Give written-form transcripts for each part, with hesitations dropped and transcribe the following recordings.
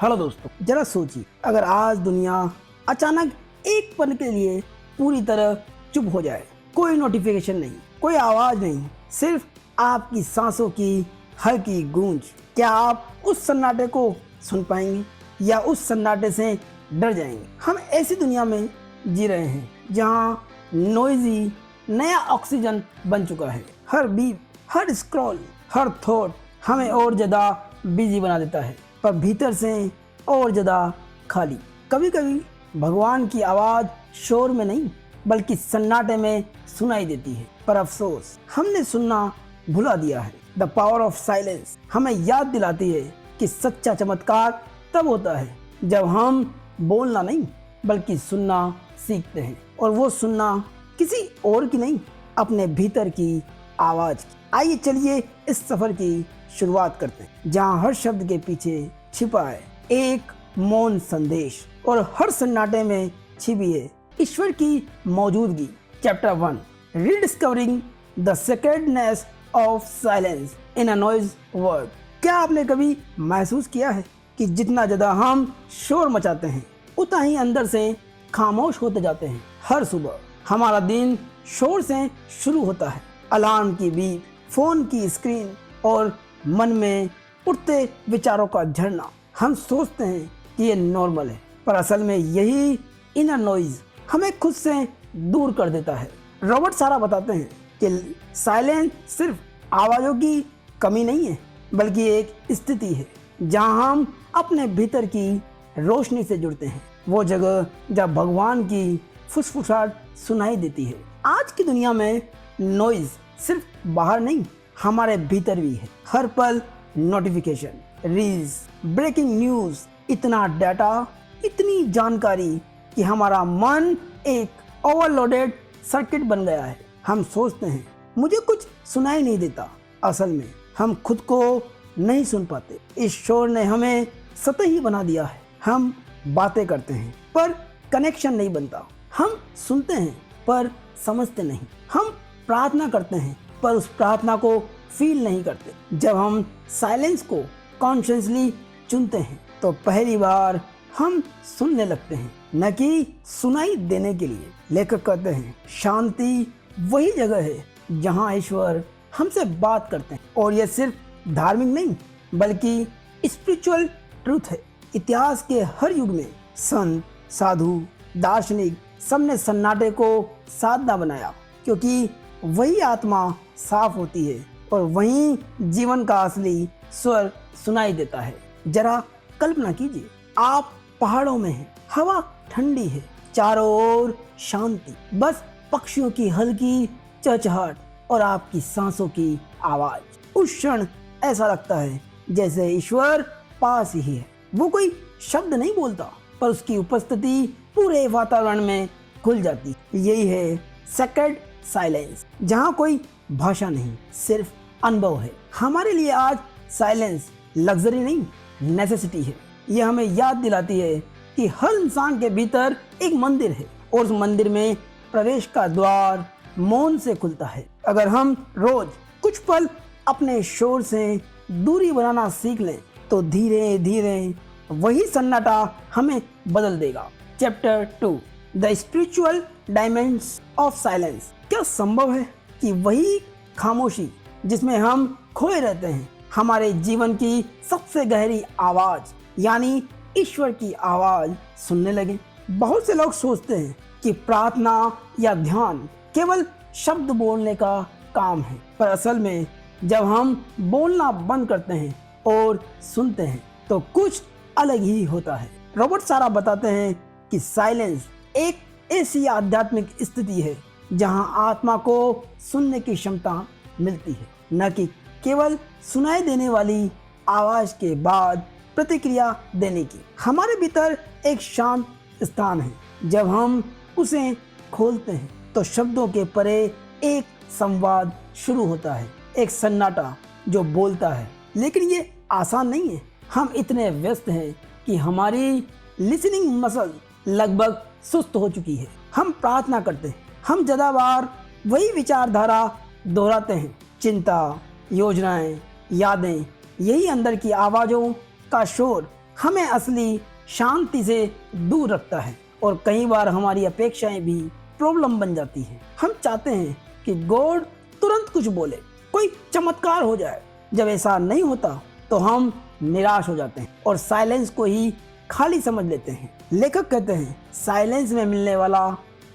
Hello दोस्तों, जरा सोचिए अगर आज दुनिया अचानक एक पल के लिए पूरी तरह चुप हो जाए। कोई नोटिफिकेशन नहीं, कोई आवाज नहीं, सिर्फ आपकी सांसों की हल्की गूंज। क्या आप उस सन्नाटे को सुन पाएंगे या उस सन्नाटे से डर जाएंगे? हम ऐसी दुनिया में जी रहे हैं जहाँ नोइजी नया ऑक्सीजन बन चुका है। हर बीप, हर स्क्रॉल, हर थॉट हमें और ज़्यादा बिजी बना देता है, पर भीतर से और ज़्यादा खाली। कभी कभी भगवान की आवाज़ शोर में नहीं बल्कि सन्नाटे में सुनाई देती है, पर अफसोस हमने सुनना भुला दिया है। द पावर ऑफ साइलेंस हमें याद दिलाती है कि सच्चा चमत्कार तब होता है जब हम बोलना नहीं बल्कि सुनना सीखते हैं, और वो सुनना किसी और की नहीं, अपने भीतर की आवाज़ की। आइए चलिए इस सफ़र की शुरुआत करते हैं जहाँ हर शब्द के पीछे छिपा है एक मौन संदेश और हर सन्नाटे में छिपी है ईश्वर की मौजूदगी। Chapter 1, rediscovering the sacredness of silence in a noise world. क्या आपने कभी महसूस किया है कि जितना ज़्यादा हम शोर मचाते हैं उतना ही अंदर से खामोश होते जाते हैं? हर सुबह हमारा दिन शोर से शुरू होता है, अलार्म की बीप, फोन की स्क्रीन और मन में उठते विचारों का झरना। हम सोचते हैं कि ये नॉर्मल है, पर असल में यही इनर नॉइज हमें खुद से दूर कर देता है। रॉबर्ट सारा बताते हैं कि साइलेंस सिर्फ आवाज़ों की कमी नहीं है बल्कि एक स्थिति है जहां हम अपने भीतर की रोशनी से जुड़ते हैं, वो जगह जब भगवान की फुसफुसाहट सुनाई देती है। आज की दुनिया में नॉइज सिर्फ बाहर नहीं, हमारे भीतर भी है। हर पल नोटिफिकेशन, रील्स, ब्रेकिंग न्यूज़, इतना डाटा, इतनी जानकारी कि हमारा मन एक ओवरलोडेड सर्किट बन गया है। हम सोचते हैं मुझे कुछ सुनाई नहीं देता, असल में हम खुद को नहीं सुन पाते। इस शोर ने हमें सतही बना दिया है। हम बातें करते हैं पर कनेक्शन नहीं बनता, हम सुनते हैं पर समझते नहीं, हम प्रार्थना करते हैं पर उस प्रार्थना को फील नहीं करते। जब हम साइलेंस को कॉन्शियसली चुनते हैं तो पहली बार हम सुनने लगते हैं, न कि सुनाई देने के लिए। लेखक कहते हैं शांति वही जगह है जहां ईश्वर हमसे बात करते हैं, और यह सिर्फ धार्मिक नहीं बल्कि स्पिरिचुअल ट्रूथ है। इतिहास के हर युग में संत, साधु, दार्शनिक सबने सन्नाटे को साधना बनाया, क्योंकि वही आत्मा साफ होती है और वहीं जीवन का असली स्वर सुनाई देता है। जरा कल्पना कीजिए, आप पहाड़ों में हैं, हवा ठंडी है, चारों ओर शांति, बस पक्षियों की हल्की चहचहाट और आपकी सांसों की आवाज। उस क्षण ऐसा लगता है जैसे ईश्वर पास ही है। वो कोई शब्द नहीं बोलता पर उसकी उपस्थिति पूरे वातावरण में घुल जाती। यही है सेक्रेड साइलेंस, जहाँ कोई भाषा नहीं, सिर्फ अनुभव है। हमारे लिए आज साइलेंस लग्जरी नहीं, नेसेसिटी है। यह हमें याद दिलाती है कि हर इंसान के भीतर एक मंदिर है और उस मंदिर में प्रवेश का द्वार मौन से खुलता है। अगर हम रोज कुछ पल अपने शोर से दूरी बनाना सीख लें तो धीरे धीरे वही सन्नाटा हमें बदल देगा। Chapter 2, the spiritual dimensions of silence. क्या संभव है कि वही खामोशी जिसमें हम खोए रहते हैं हमारे जीवन की सबसे गहरी आवाज यानी ईश्वर की आवाज सुनने लगे? बहुत से लोग सोचते हैं कि प्रार्थना या ध्यान केवल शब्द बोलने का काम है, पर असल में जब हम बोलना बंद करते हैं और सुनते हैं तो कुछ अलग ही होता है। रॉबर्ट सारा बताते हैं कि साइलेंस एक ऐसी आध्यात्मिक स्थिति है जहां आत्मा को सुनने की क्षमता मिलती है, न कि केवल सुनाई देने वाली आवाज के बाद प्रतिक्रिया देने की। हमारे भीतर एक शांत स्थान है, जब हम उसे खोलते हैं तो शब्दों के परे एक संवाद शुरू होता है, एक सन्नाटा जो बोलता है। लेकिन ये आसान नहीं है। हम इतने व्यस्त हैं कि हमारी लिसनिंग मसल लगभग सुस्त हो चुकी है। हम प्रार्थना करते हैं, हम ज़्यादा बार वही विचारधारा दोहराते हैं, चिंता, योजनाएं, यादें, यही अंदर की आवाज़ों का शोर हमें असली शांति से दूर रखता है और कई बार हमारी अपेक्षाएं भी प्रॉब्लम बन जाती हैं। हम चाहते हैं कि गॉड तुरंत कुछ बोले, कोई चमत्कार हो जाए। जब ऐसा नहीं होता तो हम निराश हो जाते हैं और साइलेंस को ही खाली समझ लेते हैं। लेखक कहते हैं साइलेंस में मिलने वाला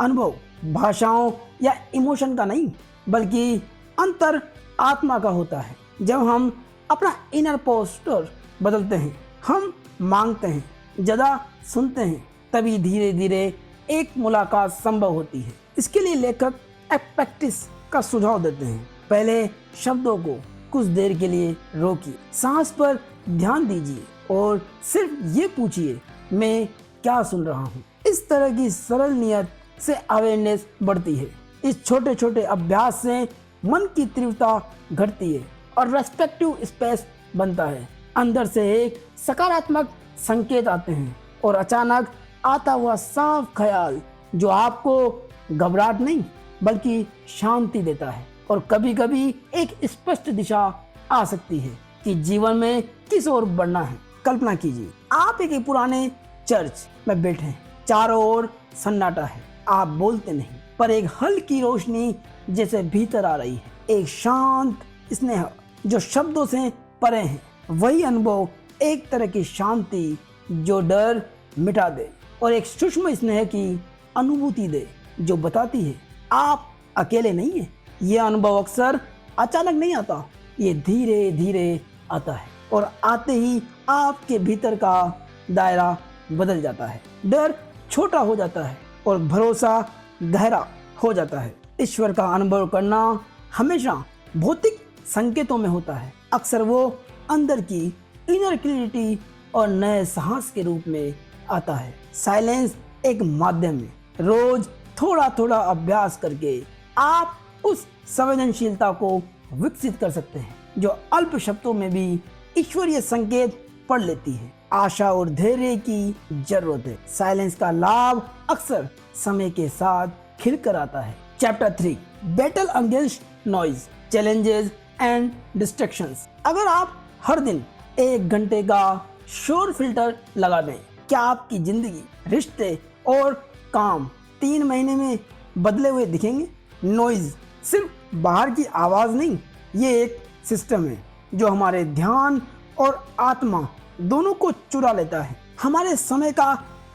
अनुभव भाषाओं या इमोशन का नहीं बल्कि अंतर आत्मा का होता है। जब हम अपना इनर पोस्टर बदलते हैं, हम मांगते हैं, ज़्यादा सुनते हैं, तभी धीरे धीरे एक मुलाकात संभव होती है। इसके लिए लेखक एक प्रैक्टिस का सुझाव देते हैं। पहले शब्दों को कुछ देर के लिए रोकिए, सांस पर ध्यान दीजिए और सिर्फ ये पूछिए मैं क्या सुन रहा हूँ। इस तरह की सरल नियत से अवेयरनेस बढ़ती है। इस छोटे छोटे अभ्यास से मन की तीव्रता घटती है और रेस्पेक्टिव स्पेस बनता है। अंदर से एक सकारात्मक संकेत आते हैं और अचानक आता हुआ साफ ख्याल जो आपको घबराहट नहीं बल्कि शांति देता है। और कभी कभी एक स्पष्ट दिशा आ सकती है कि जीवन में किस ओर बढ़ना है। कल्पना कीजिए आप एक पुराने चर्च में बैठे हैं, चारों ओर सन्नाटा है, आप बोलते नहीं पर एक हल्की रोशनी जैसे भीतर आ रही है, एक शांत स्नेह जो शब्दों से परे है। वही अनुभव एक तरह की शांति जो डर मिटा दे और एक सूक्ष्म स्नेह की अनुभूति दे जो बताती है आप अकेले नहीं हैं। यह अनुभव अक्सर अचानक नहीं आता, ये धीरे धीरे आता है और आते ही आपके भीतर का दायरा बदल जाता है। डर छोटा हो जाता है और भरोसा गहरा हो जाता है। ईश्वर का अनुभव करना हमेशा भौतिक संकेतों में होता है। अक्सर वो अंदर की इनर क्लैरिटी और नए साहस के रूप में आता है। साइलेंस एक माध्यम है। रोज थोड़ा थोड़ा अभ्यास करके आप उस संवेदनशीलता को विकसित कर सकते हैं जो अल्प शब्दों में भी ईश्वरीय संकेत पढ़ लेती है। आशा और धैर्य की जरूरत है। साइलेंस का लाभ अक्सर समय के साथ खिलकर आता है। Chapter 3 battle against noise, challenges and distractions. अगर आप हर दिन 1 घंटे का शोर फिल्टर लगा दें, क्या आपकी जिंदगी, रिश्ते और काम 3 महीने में बदले हुए दिखेंगे? नॉइज सिर्फ बाहर की आवाज़ नहीं, ये एक सिस्टम है जो हमारे ध्यान और आत्मा दोनों को चुरा लेता है। हमारे समय का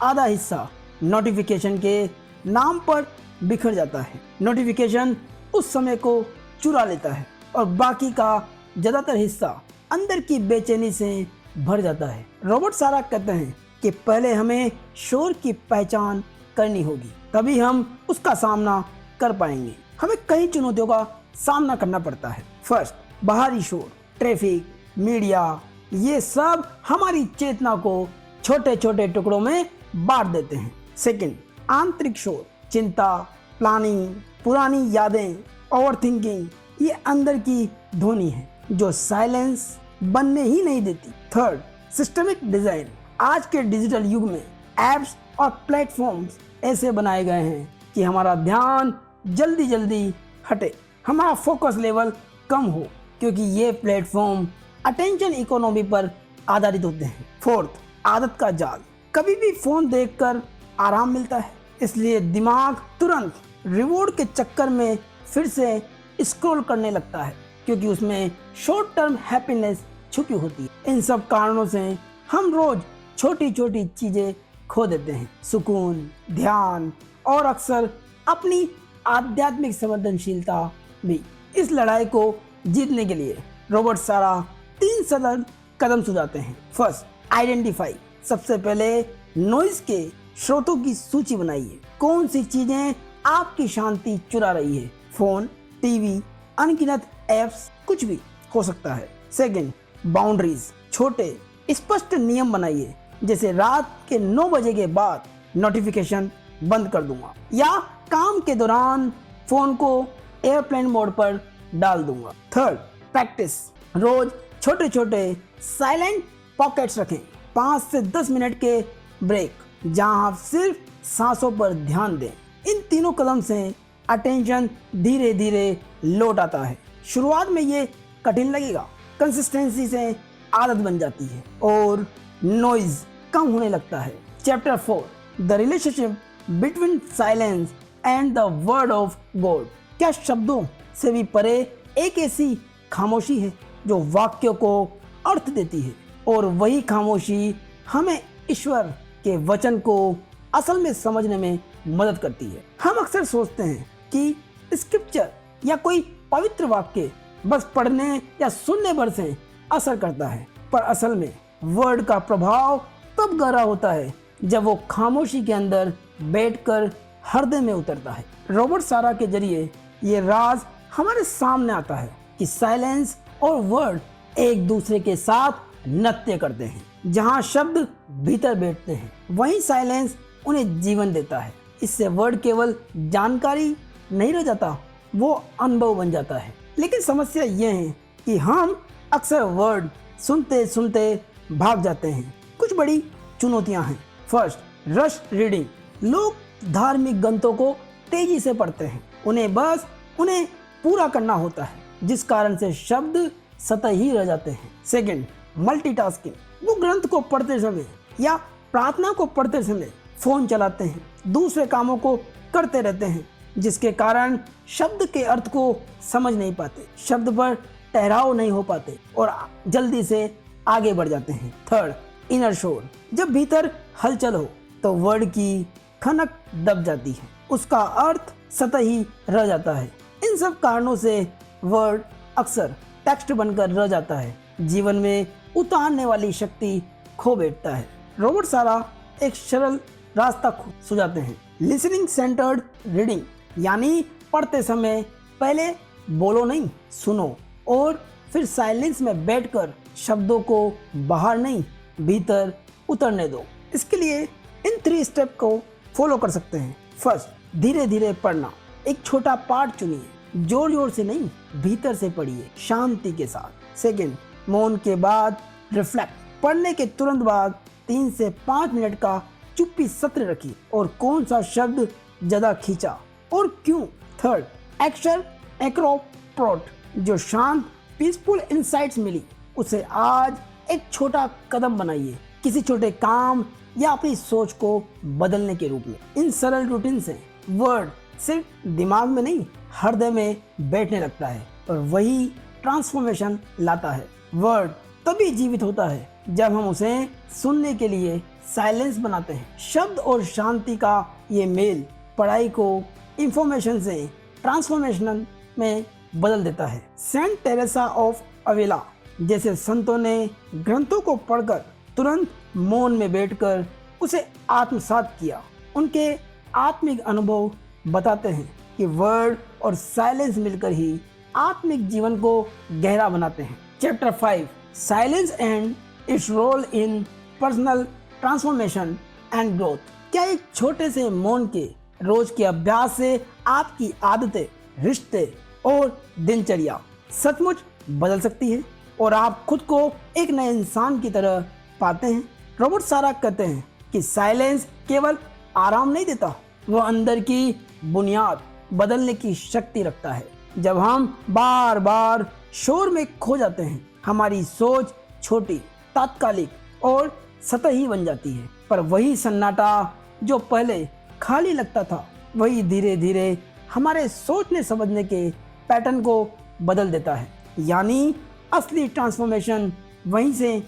आधा हिस्सा नोटिफिकेशन के नाम पर बिखर जाता है। नोटिफिकेशन उस समय को चुरा लेता है और बाकी का ज़्यादातर हिस्सा अंदर की बेचैनी से भर जाता है। रॉबर्ट सारा कहते हैं कि पहले हमें शोर की पहचान करनी होगी, तभी हम उसका सामना कर पाएंगे। हमें कई चुनौतियों का सामना करना पड़ता है। फर्स्ट, बाहरी शोर, ट्रैफिक, मीडिया, ये सब हमारी चेतना को छोटे छोटे टुकड़ों में बांट देते हैं। सेकंड, आंतरिक शोर, चिंता, प्लानिंग, पुरानी यादें, ओवरथिंकिंग, ये अंदर की ध्वनि है जो साइलेंस बनने ही नहीं देती। थर्ड, सिस्टमिक डिजाइन, आज के डिजिटल युग में एप्स और प्लेटफॉर्म्स ऐसे बनाए गए हैं कि हमारा ध्यान जल्दी जल्दी हटे, हमारा फोकस लेवल कम हो, क्योंकि ये प्लेटफॉर्म अटेंशन इकोनॉमी पर आधारित होते हैं। फोर्थ, आदत का जाल, कभी भी फोन देखकर आराम मिलता है, इसलिए दिमाग तुरंत रिवॉर्ड के चक्कर में फिर से स्क्रॉल करने लगता है, क्योंकि उसमें शॉर्ट टर्म हैप्पीनेस छुपी होती है। इन सब कारणों से हम रोज छोटी छोटी चीजें खो देते हैं, सुकून, ध्यान और अक्सर अपनी आध्यात्मिक संवेदनशीलता भी। इस लड़ाई को जीतने के लिए रॉबर्ट सारा 3 सरल कदम सुझाते हैं। फर्स्ट, आइडेंटिफाई, सबसे पहले नॉइज के स्रोतों की सूची बनाइए। कौन सी चीजें आपकी शांति चुरा रही है? फोन, टीवी, अनगिनत एप्स, कुछ भी हो सकता है। सेकंड, बाउंड्रीज, छोटे स्पष्ट नियम बनाइए, जैसे रात के 9 बजे के बाद नोटिफिकेशन बंद कर दूंगा या काम के दौरान फोन को एयरप्लेन मोड पर डाल दूंगा। थर्ड, प्रैक्टिस, रोज छोटे छोटे साइलेंट पॉकेट्स रखें, 5 से 10 मिनट के ब्रेक जहां आप सिर्फ सांसों पर ध्यान दें। इन तीनों कदम से अटेंशन धीरे धीरे लौट आता है। शुरुआत में ये कठिन लगेगा, कंसिस्टेंसी से आदत बन जाती है और नॉइज कम होने लगता है। Chapter 4, the relationship between silence and the word of God. क्या शब्दों से भी परे एक ऐसी खामोशी है जो वाक्यों को अर्थ देती है, और वही खामोशी हमें ईश्वर के वचन को असल में समझने में मदद करती है। हम अक्सर सोचते हैं कि स्क्रिप्चर या कोई पवित्र वाक्य बस पढ़ने या सुनने भर से असर करता है, पर असल में वर्ड का प्रभाव तब गहरा होता है जब वो खामोशी के अंदर बैठकर हृदय में उतरता है। रॉबर्ट सारा के जरिए ये राज हमारे सामने आता है कि साइलेंस और वर्ड एक दूसरे के साथ नृत्य करते हैं। जहाँ शब्द भीतर बैठते हैं, वहीं साइलेंस उन्हें जीवन देता है। इससे वर्ड केवल जानकारी नहीं रह जाता, वो अनुभव बन जाता है। लेकिन समस्या ये है कि हम अक्सर वर्ड सुनते सुनते भाग जाते हैं। कुछ बड़ी चुनौतियां हैं। First, rush reading. लोग धार्मिक ग्रंथों को तेजी से पढ़ते हैं, उन्हें पूरा करना होता है, जिस कारण से शब्द सतही रह जाते हैं। Second, multitasking. वो ग्रंथ को पढ़ते समय या प्रार्थना को पढ़ते समय फोन चलाते हैं, दूसरे कामों को करते रहते हैं, जिसके कारण शब्द के अर्थ को समझ नहीं पाते, शब्द पर ठहराव नहीं हो पाते और जल्दी से आगे बढ़ जाते हैं। थर्ड, इनर शोर। जब भीतर हलचल हो तो वर्ड की खनक दब जाती है, उसका अर्थ सतही रह जाता है। इन सब कारणों से वर्ड अक्सर टेक्स्ट बनकर रह जाता है, जीवन में उतारने वाली शक्ति खो बैठता है। रॉबर्ट सारा एक सरल रास्ता सुझाते हैं, लिसनिंग सेंटर्ड रीडिंग, यानी पढ़ते समय पहले बोलो नहीं, सुनो और फिर साइलेंस में बैठकर शब्दों को बाहर नहीं भीतर उतरने दो। इसके लिए इन 3 स्टेप को फॉलो कर सकते हैं। फर्स्ट, धीरे धीरे पढ़ना। एक छोटा पार्ट चुनिए, जोर जोर से नहीं, भीतर से पढ़िए, शांति के साथ। सेकंड, मौन के बाद रिफ्लेक्ट। पढ़ने के तुरंत बाद 3 से 5 मिनट का चुप्पी सत्र रखिए और कौन सा शब्द ज्यादा खींचा और क्यों। थर्ड, एक्शन एक्रोप्रोट। जो शांत पीसफुल इंसाइट्स मिली उसे आज एक छोटा कदम बनाइए, किसी छोटे काम या अपनी सोच को बदलने के रूप में। इन सरल रूटीन से वर्ड सिर्फ दिमाग में नहीं, हृदय में बैठने लगता है और वही ट्रांसफॉर्मेशन लाता है। वर्ड तभी जीवित होता है जब हम उसे सुनने के लिए साइलेंस बनाते हैं। शब्द और शांति का ये मेल पढ़ाई को इंफॉर्मेशन से ट्रांसफॉर्मेशन में बदल देता है। सेंट टेरेसा ऑफ अवेला जैसे संतों ने ग्रंथों को पढ़कर तुरंत मौन में बैठकर उसे आत्मसात किया। उनके आत्मिक अनुभव बताते हैं कि वर्ड और साइलेंस मिलकर ही आत्मिक जीवन को गहरा बनाते हैं। Chapter 5, silence and its role in personal transformation and growth. क्या एक छोटे से मौन के रोज के अभ्यास से आपकी आदतें, रिश्ते और दिनचर्या सचमुच बदल सकती है और आप खुद को एक नए इंसान की तरह पाते हैं? रॉबर्ट सारा कहते हैं कि साइलेंस केवल आराम नहीं देता, वह अंदर की बुनियाद बदलने की शक्ति रखता है। जब हम बार बार शोर में खो जाते हैं, हमारी सोच छोटी, तात्कालिक और सतही बन जाती है, पर वही सन्नाटा जो पहले खाली लगता था, वही धीरे धीरे हमारे सोचने समझने के पैटर्न को बदल देता है। यानी असली ट्रांसफॉर्मेशन वहीं से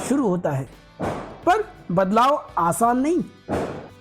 शुरू होता है। पर बदलाव आसान नहीं,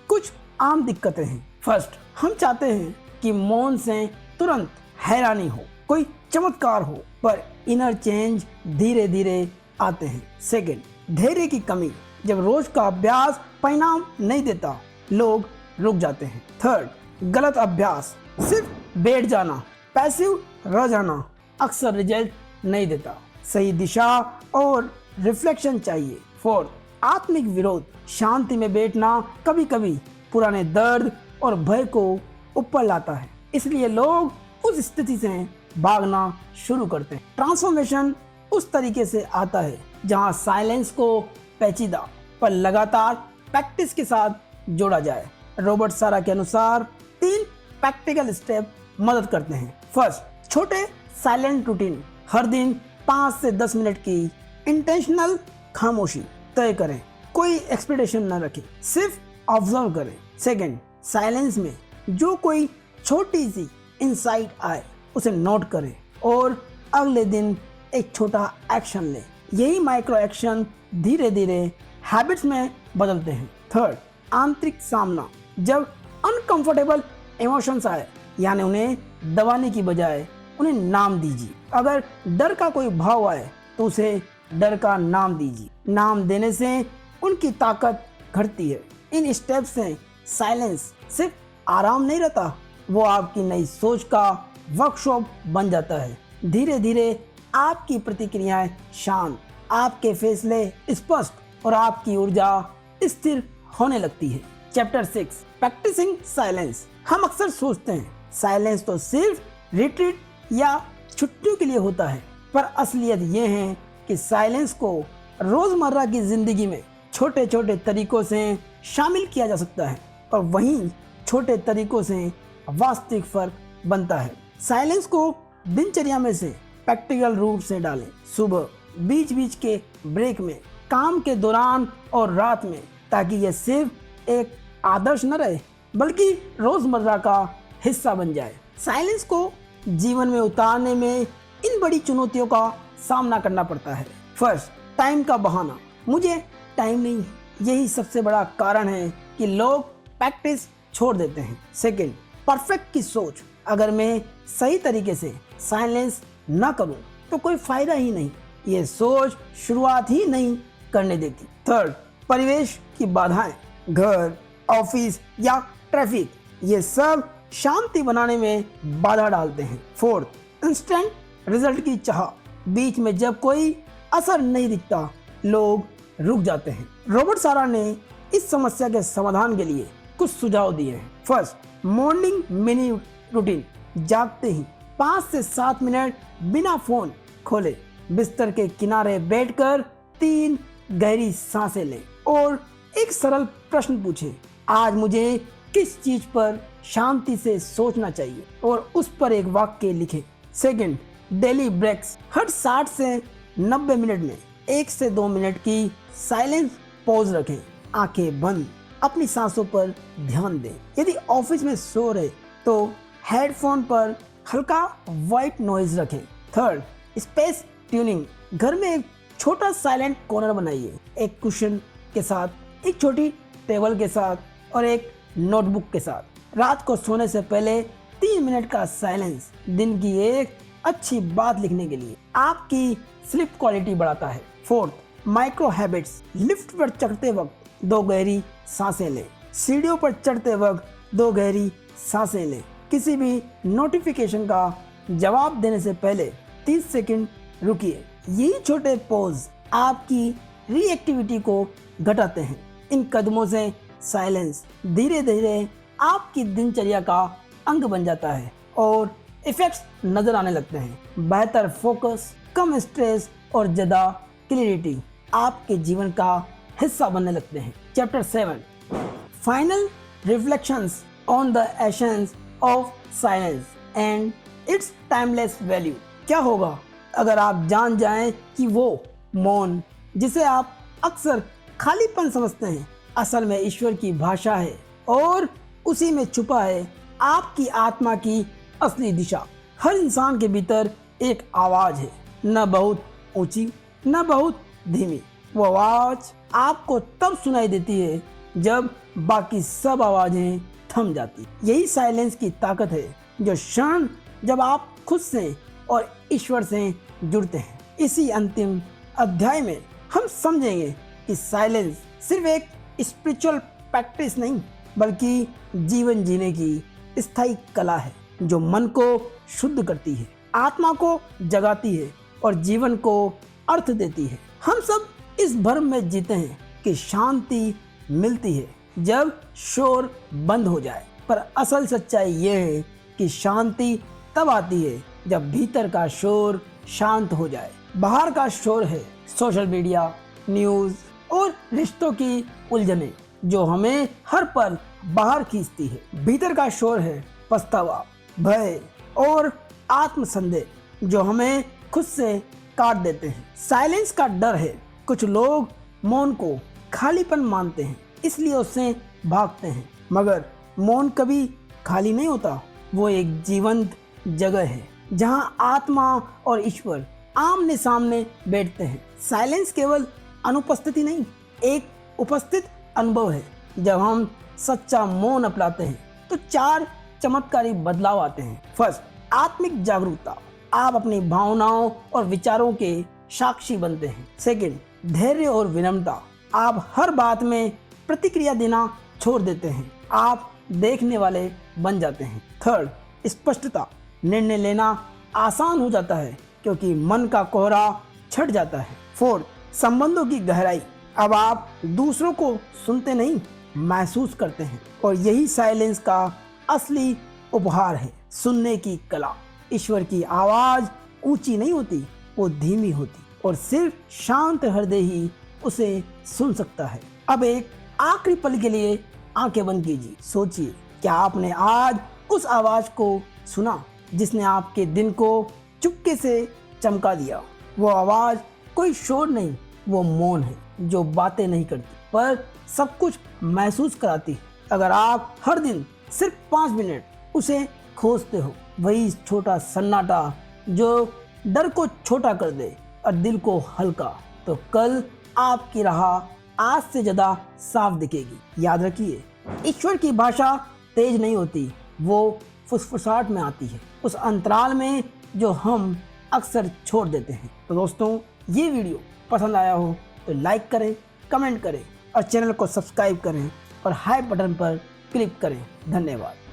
कुछ आम दिक्कतें हैं। फर्स्ट, हम चाहते हैं कि मौन से तुरंत हैरानी हो, कोई चमत्कार हो, पर इनर चेंज धीरे धीरे आते हैं। सेकंड, धैर्य की कमी। जब रोज का अभ्यास परिणाम नहीं देता, लोग रुक जाते हैं। थर्ड, गलत अभ्यास। सिर्फ बैठ जाना, पैसिव रह जाना अक्सर रिजल्ट नहीं देता। सही दिशा और रिफ्लेक्शन चाहिए। फोर्थ, आत्मिक विरोध। शांति में बैठना कभी कभी पुराने दर्द और भय को ऊपर लाता है, इसलिए लोग उस स्थिति से भागना शुरू करते हैं। ट्रांसफॉर्मेशन उस तरीके से आता है जहां साइलेंस को पेचीदा पर लगातार प्रैक्टिस के साथ जोड़ा जाए। रॉबर्ट सारा के अनुसार 3 प्रैक्टिकल स्टेप मदद करते हैं। फर्स्ट, छोटे साइलेंट रूटीन। हर दिन 5 से 10 मिनट की इंटेंशनल खामोशी तय करें। कोई एक्सपेक्टेशन न रखें, सिर्फ ऑब्जर्व करें। सेकंड, साइलेंस में जो कोई छोटी सी इंसाइट आए उसे नोट करें और अगले दिन एक छोटा एक्शन लें। यही माइक्रो एक्शन धीरे धीरे हैबिट्स में बदलते हैं। थर्ड, आंतरिक सामना। जब अनकंफर्टेबल इमोशंस आए, यानी उन्हें दबाने की बजाय उन्हें नाम दीजिए। अगर डर का कोई भाव आए तो उसे डर का नाम दीजिए। नाम देने से उनकी ताकत घटती है। इन स्टेप्स से साइलेंस सिर्फ आराम नहीं रहता, वो आपकी नई सोच का वर्कशॉप बन जाता है। धीरे धीरे आपकी प्रतिक्रियाएं शांत, आपके फैसले स्पष्ट और आपकी ऊर्जा स्थिर होने लगती है। Chapter 6, practising silence. हम अक्सर सोचते हैं साइलेंस तो सिर्फ रिट्रीट या छुट्टियों के लिए होता है, पर असलियत ये है कि साइलेंस को रोजमर्रा की जिंदगी में छोटे छोटे तरीकों से शामिल किया जा सकता है और वहीं छोटे तरीकों से वास्तविक फर्क बनता है। साइलेंस को दिनचर्या में से प्रैक्टिकल रूप से डालें। सुबह, बीच बीच के ब्रेक में, काम के दौरान और रात में, ताकि यह सिर्फ एक आदर्श न रहे बल्कि रोजमर्रा का हिस्सा बन जाए। साइलेंस को जीवन में उतारने में इन बड़ी चुनौतियों का सामना करना पड़ता है। फर्स्ट, टाइम का बहाना। मुझे टाइम नहीं है, यही सबसे बड़ा कारण है कि लोग प्रैक्टिस छोड़ देते हैं। सेकंड, परफेक्ट की सोच। अगर मैं सही तरीके से साइलेंस ना करूं तो कोई फायदा ही नहीं, ये सोच शुरुआत ही नहीं करने देती। थर्ड, परिवेश की बाधाएं। घर, ऑफिस या ट्रैफिक, ये सब शांति बनाने में बाधा डालते हैं। फोर्थ, इंस्टेंट रिजल्ट की चाह। बीच में जब कोई असर नहीं दिखता, लोग रुक जाते हैं। रॉबर्ट सारा ने इस समस्या के समाधान के लिए कुछ सुझाव दिए हैं। First, morning mini routine. जागते ही 5 से 7 मिनट बिना फोन खोले बिस्तर के किनारे बैठकर 3 गहरी सांसें लें और एक सरल प्रश्न पूछें, आज मुझे किस चीज पर शांति से सोचना चाहिए, और उस पर एक वाक्य लिखें। Second, daily breaks. हर 60 से 90 मिनट में 1 से 2 मिनट की साइलेंस पॉज रखें। आंखें बंद, अपनी सांसों पर ध्यान दें। यदि ऑफिस में शोर है तो हेडफोन पर हल्का व्हाइट नॉइज रखें। Third, space tuning. घर में एक छोटा साइलेंट कॉर्नर बनाइए, एक कुशन के साथ, एक छोटी टेबल के साथ और एक नोटबुक के साथ। रात को सोने से पहले 3 मिनट का साइलेंस दिन की एक अच्छी बात लिखने के लिए आपकी स्लीप क्वालिटी बढ़ाता है। Fourth, micro habits. लिफ्ट पर चढ़ते वक्त 2 गहरी सांसें लें। सीढ़ियों पर चढ़ते वक्त 2 गहरी सांसें लें। किसी भी नोटिफिकेशन का जवाब देने से पहले 30 सेकंड रुकिए। यही छोटे पॉज आपकी रिएक्टिविटी को घटाते हैं। इन कदमों से साइलेंस धीरे धीरे आपकी दिनचर्या का अंग बन जाता है और इफेक्ट्स नजर आने लगते हैं। बेहतर फोकस, कम स्ट्रेस और ज़्यादा क्लैरिटी आपके जीवन का हिस्सा बनने लगते हैं। Chapter 7, final reflections on the essence of silence and it's timeless value. क्या होगा अगर आप जान जाएं कि वो मौन, जिसे आप अक्सर खालीपन समझते हैं, असल में ईश्वर की भाषा है और उसी में छुपा है आपकी आत्मा की असली दिशा। हर इंसान के भीतर एक आवाज है, न बहुत ऊंची न बहुत धीमी। वो आवाज आपको तब सुनाई देती है जब बाकी सब आवाजें थम जाती। यही साइलेंस की ताकत है, जो क्षण जब आप खुद से और ईश्वर से जुड़ते हैं। इसी अंतिम अध्याय में हम समझेंगे कि साइलेंस सिर्फ एक स्पिरिचुअल प्रैक्टिस नहीं, बल्कि जीवन जीने की स्थायी कला है, जो मन को शुद्ध करती है, आत्मा को जगाती है और जीवन को अर्थ देती है। हम सब इस भ्रम में जीते हैं कि शांति मिलती है जब शोर बंद हो जाए, पर असल सच्चाई यह है कि शांति तब आती है जब भीतर का शोर शांत हो जाए। बाहर का शोर है सोशल मीडिया, न्यूज़ और रिश्तों की उलझनें, जो हमें हर पल बाहर खींचती है। भीतर का शोर है पछतावा, भय और आत्मसंदेह, जो हमें खुद से काट देते हैं। साइलेंस का डर है कुछ लोग मौन को खालीपन मानते हैं, इसलिए उससे भागते हैं। मगर मौन कभी खाली नहीं होता, वो एक जीवंत जगह है जहां आत्मा और ईश्वर आमने सामने बैठते हैं। साइलेंस केवल अनुपस्थिति नहीं, एक उपस्थित अनुभव है। जब हम सच्चा मौन अपनाते हैं तो 4 चमत्कारी बदलाव आते हैं। फर्स्ट, आत्मिक जागरूकता, आप अपनी भावनाओं और विचारों के साक्षी बनते हैं। सेकंड, धैर्य और विनम्रता, आप हर बात में प्रतिक्रिया देना छोड़ देते हैं, आप देखने वाले बन जाते हैं। थर्ड, स्पष्टता, निर्णय लेना आसान हो जाता है क्योंकि मन का कोहरा छट जाता है। फोर्थ, संबंधों की गहराई, अब आप दूसरों को सुनते नहीं, महसूस करते हैं, और यही साइलेंस का असली उपहार है। सुनने की कला, ईश्वर की आवाज ऊंची नहीं होती, वो धीमी होती, और सिर्फ शांत हृदय ही उसे सुन सकता है। अब एक आखिरी पल के लिए आंखें बंद कीजिए, सोचिए, क्या आपने आज उस आवाज को सुना जिसने आपके दिन को चुपके से चमका दिया? वो आवाज कोई शोर नहीं, वो मौन है जो बातें नहीं करती पर सब कुछ महसूस कराती है। अगर आप हर दिन सिर्फ 5 मिनट उसे खोजते हो, वही छोटा सन्नाटा जो डर को छोटा कर दे और दिल को हल्का, तो कल आपकी राह आज से ज्यादा साफ दिखेगी। याद रखिए, ईश्वर की भाषा तेज नहीं होती, वो फुसफुसाहट में आती है, उस अंतराल में जो हम अक्सर छोड़ देते हैं। तो दोस्तों, ये वीडियो पसंद आया हो तो लाइक करें, कमेंट करें और चैनल को सब्सक्राइब करें और हाई बटन पर क्लिक करें। धन्यवाद।